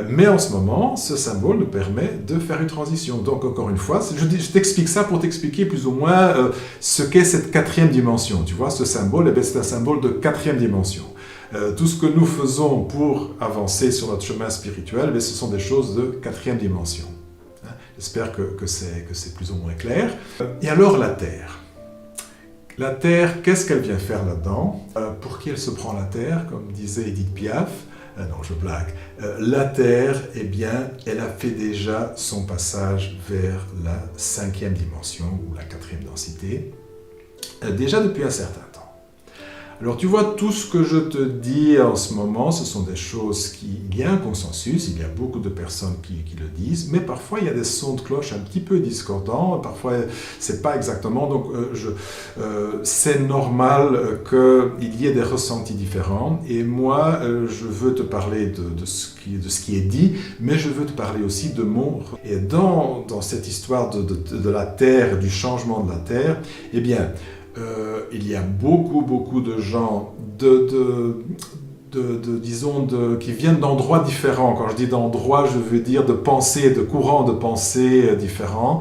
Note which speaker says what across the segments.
Speaker 1: Mais en ce moment, ce symbole nous permet de faire une transition. Donc, encore une fois, je t'explique ça pour t'expliquer plus ou moins ce qu'est cette quatrième dimension. Tu vois, ce symbole, c'est un symbole de quatrième dimension. Tout ce que nous faisons pour avancer sur notre chemin spirituel, ce sont des choses de quatrième dimension. J'espère que c'est plus ou moins clair. Et alors la Terre. La Terre, qu'est-ce qu'elle vient faire là-dedans? Pour qui elle se prend la Terre, comme disait Edith Piaf? Non, je blague. La Terre, eh bien, elle a fait déjà son passage vers la cinquième dimension, ou la quatrième densité, déjà depuis un certain temps. Alors tu vois, tout ce que je te dis en ce moment, ce sont des choses il y a un consensus, il y a beaucoup de personnes qui le disent, mais parfois il y a des sons de cloche un petit peu discordants, parfois c'est pas exactement, donc c'est normal qu'il y ait des ressentis différents, et moi je veux te parler de ce qui est dit, mais je veux te parler aussi de mon... Et dans cette histoire de la Terre, du changement de la Terre, eh bien, il y a beaucoup de gens qui viennent d'endroits différents. Quand je dis d'endroits, je veux dire de pensées, de courants de pensée différents,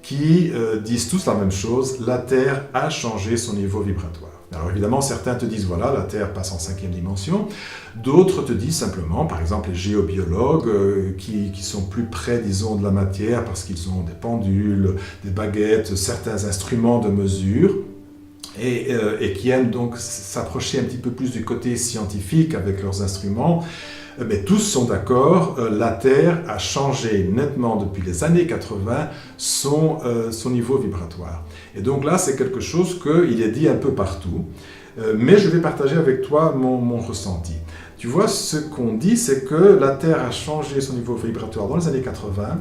Speaker 1: qui disent tous la même chose: la Terre a changé son niveau vibratoire. Alors évidemment, certains te disent, voilà, la Terre passe en cinquième dimension. D'autres te disent simplement, par exemple les géobiologues, qui sont plus près, disons, de la matière, parce qu'ils ont des pendules, des baguettes, certains instruments de mesure, et qui aiment donc s'approcher un petit peu plus du côté scientifique avec leurs instruments. Mais tous sont d'accord, la Terre a changé nettement depuis les années 80 son niveau vibratoire. Et donc là, c'est quelque chose qu'il est dit un peu partout, mais je vais partager avec toi mon ressenti. Tu vois, ce qu'on dit, c'est que la Terre a changé son niveau vibratoire dans les années 80,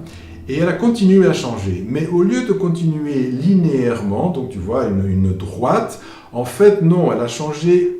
Speaker 1: et elle a continué à changer. Mais au lieu de continuer linéairement, donc tu vois, une droite, en fait, non, elle a changé